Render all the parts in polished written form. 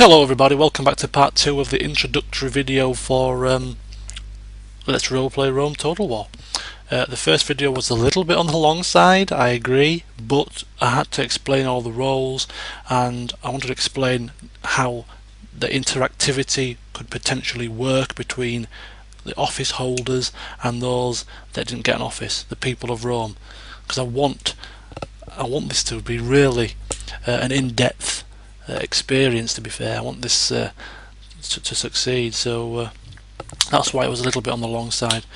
Hello everybody, welcome back to part 2 of the introductory video for Let's Roleplay Rome Total War. The first video was a little bit on the long side, I agree, but I had to explain all the roles and I wanted to explain how the interactivity could potentially work between the office holders and those that didn't get an office, the people of Rome, because I want this to be really an in-depth experience. To be fair, I want this to succeed, so that's why it was a little bit on the long side.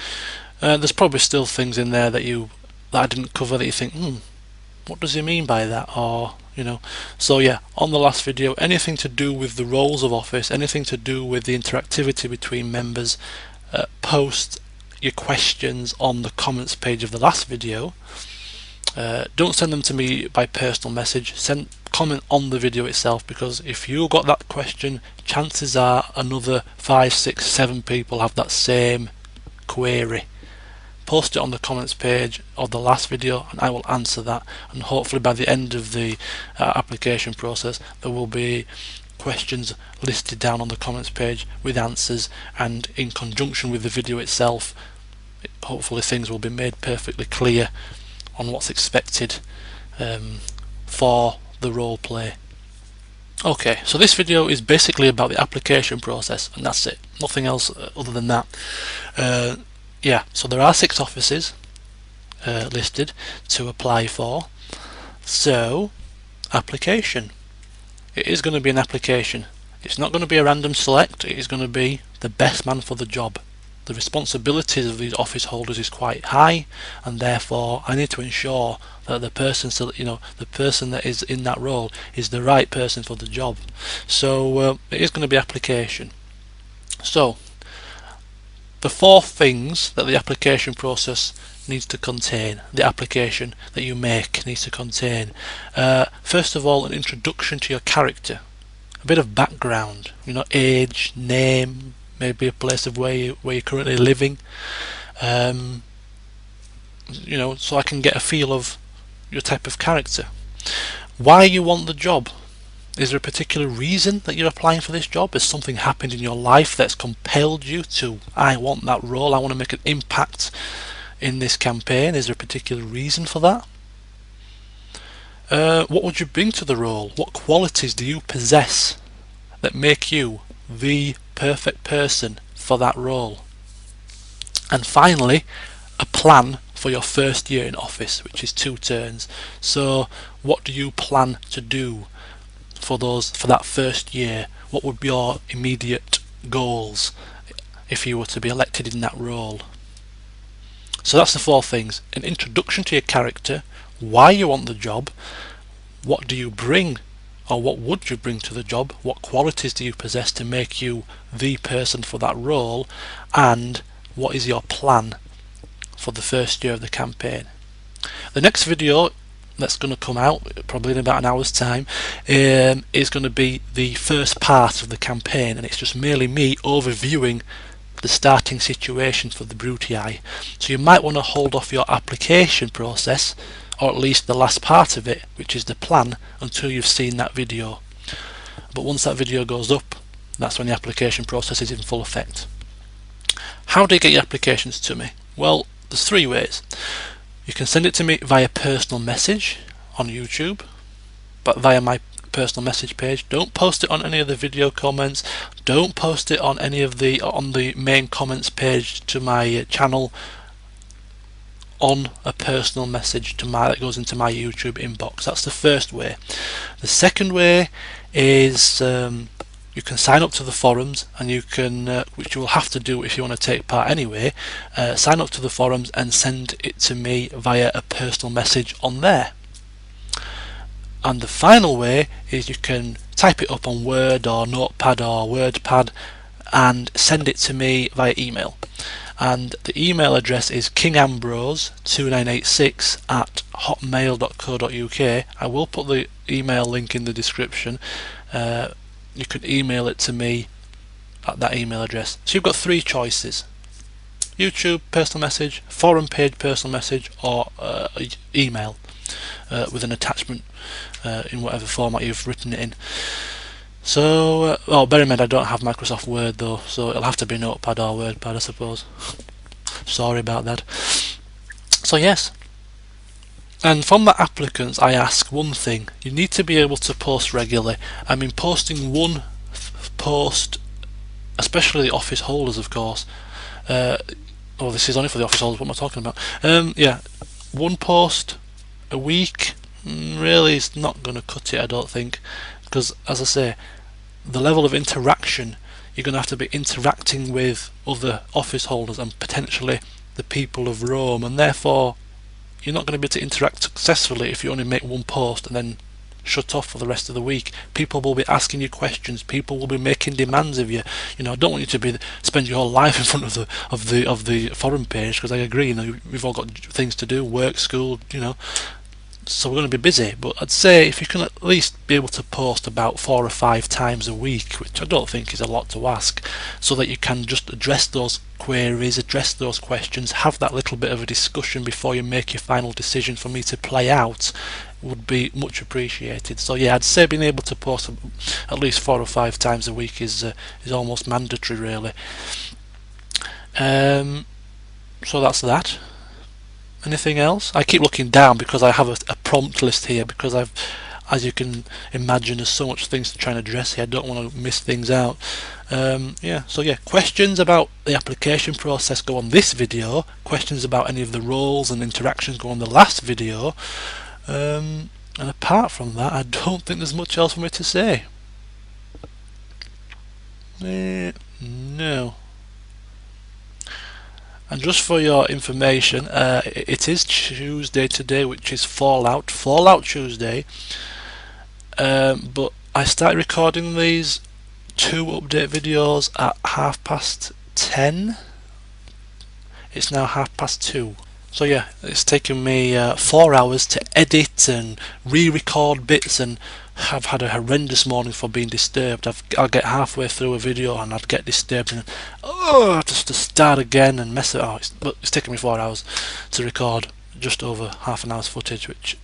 There's probably still things in there that I didn't cover that you think, what does he mean by that, or so yeah, on the last video, anything to do with the roles of office, anything to do with the interactivity between members, post your questions on the comments page of the last video. Don't send them to me by personal message, comment on the video itself, because if you got that question, chances are another 5, 6, 7 people have that same query. Post it on the comments page of the last video and I will answer that, and hopefully by the end of the application process there will be questions listed down on the comments page with answers, and in conjunction with the video itself hopefully things will be made perfectly clear on what's expected for the role play. Okay, so this video is basically about the application process, and that's it, nothing else other than that. Yeah, so there are 6 offices listed to apply for. So, application. It is going to be an application. It's not going to be a random select, it is going to be the best man for the job. The responsibilities of these office holders is quite high, and therefore I need to ensure that the person, the person that is in that role is the right person for the job. So it is going to be application. So the 4 things that the application process needs to contain, the application that you make needs to contain. First of all, an introduction to your character, a bit of background, age, name, maybe a place of where you're currently living, so I can get a feel of your type of character. Why you want the job. Is there a particular reason that you're applying for this job? Has something happened in your life that's compelled you to, I want that role, I want to make an impact in this campaign? Is there a particular reason for that? What would you bring to the role? What qualities do you possess that make you the perfect person for that role? And finally, a plan for your first year in office, which is 2 turns. So what do you plan to do for that first year? What would be your immediate goals if you were to be elected in that role? So that's the 4 things: an introduction to your character, why you want the job, what do you bring, or what would you bring to the job, what qualities do you possess to make you the person for that role, and what is your plan for the first year of the campaign. The next video that's going to come out probably in about an hour's time is going to be the first part of the campaign, and it's just merely me overviewing the starting situation for the Brutii. So you might want to hold off your application process, or at least the last part of it, which is the plan, until you've seen that video. But once that video goes up, that's when the application process is in full effect. How do you get your applications to me? Well, there's 3 ways. You can send it to me via personal message on YouTube, but via my personal message page. Don't post it on any of the video comments. Don't post it on any of on the main comments page to my channel. On a personal message that goes into my YouTube inbox. That's the first way. The second way is you can sign up to the forums, and you can, which you will have to do if you want to take part anyway, sign up to the forums and send it to me via a personal message on there. And the final way is you can type it up on Word or Notepad or WordPad and send it to me via email. And the email address is kingambrose2986@hotmail.co.uk. I will put the email link in the description. You can email it to me at that email address. So you've got 3 choices: YouTube personal message, forum page personal message, or email with an attachment in whatever format you've written it in. So, bear in mind I don't have Microsoft Word though, so it'll have to be Notepad or WordPad, I suppose. Sorry about that. So yes, and from the applicants I ask one thing: you need to be able to post regularly. I mean, posting one post, especially the office holders, of course. This is only for the office holders. What am I talking about? Yeah, one post a week really is not going to cut it, I don't think, because as I say, the level of interaction, you're going to have to be interacting with other office holders and potentially the people of Rome, and therefore you're not going to be able to interact successfully if you only make one post and then shut off for the rest of the week. People will be asking you questions. People will be making demands of you. You know, I don't want you to spend your whole life in front of the forum page, because I agree. You know, we've all got things to do, work, school. You know, so we're going to be busy. But I'd say if you can at least be able to post about 4 or 5 times a week, which I don't think is a lot to ask, so that you can just address those queries, address those questions, have that little bit of a discussion before you make your final decision for me to play out, would be much appreciated. So yeah, I'd say being able to post at least 4 or 5 times a week is almost mandatory, really. So that's that. Anything else? I keep looking down because I have a prompt list here, because as you can imagine, there's so much things to try and address here. I don't want to miss things out. So yeah, questions about the application process go on this video. Questions about any of the roles and interactions go on the last video. And apart from that, I don't think there's much else for me to say. No. And just for your information, it is Tuesday today, which is Fallout Tuesday. But I started recording these 2 update videos at 10:30. It's now 2:30. So yeah, it's taken me 4 hours to edit and re-record bits, and I've had a horrendous morning for being disturbed. I'll get halfway through a video and I'd get disturbed and just to start again and mess it up. It's taken me 4 hours to record just over half an hour's footage, which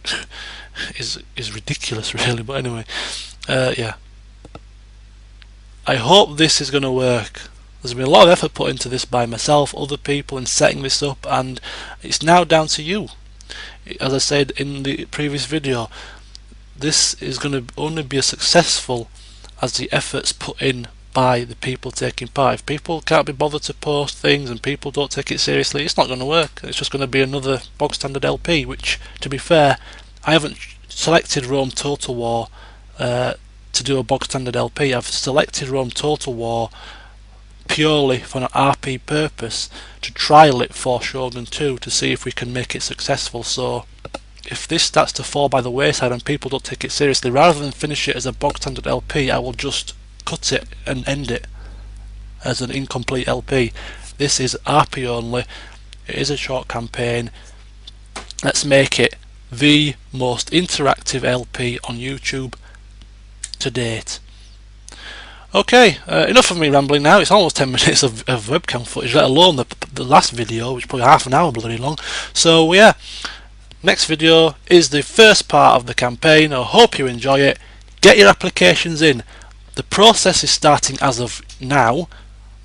is ridiculous, really. But anyway, yeah. I hope this is going to work. There's been a lot of effort put into this by myself, other people, in setting this up, and it's now down to you. As I said in the previous video, this is going to only be as successful as the efforts put in by the people taking part. If people can't be bothered to post things and people don't take it seriously, it's not going to work. It's just going to be another bog standard LP, which, to be fair, I haven't selected Rome Total War to do a bog standard LP. I've selected Rome Total War purely for an RP purpose, to trial it for Shogun 2 to see if we can make it successful. So if this starts to fall by the wayside and people don't take it seriously, rather than finish it as a bog standard LP, I will just cut it and end it as an incomplete LP. This is RP only. It is a short campaign. Let's make it the most interactive LP on YouTube to date. Okay, enough of me rambling now. It's almost 10 minutes of webcam footage, let alone the last video, which is probably half an hour bloody long. So yeah, next video is the first part of the campaign. I hope you enjoy it. Get your applications in. The process is starting as of now.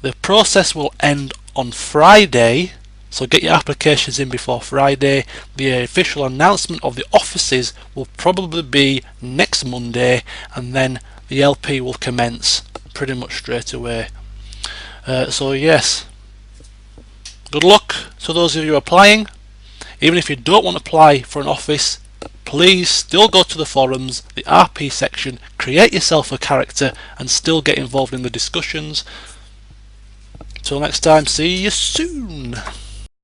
The process will end on Friday, so get your applications in before Friday. The official announcement of the offices will probably be next Monday, and then the LP will commence pretty much straight away. So yes, good luck to those of you applying. Even if you don't want to apply for an office, please still go to the forums, the RP section, create yourself a character and still get involved in the discussions. Till next time, see you soon.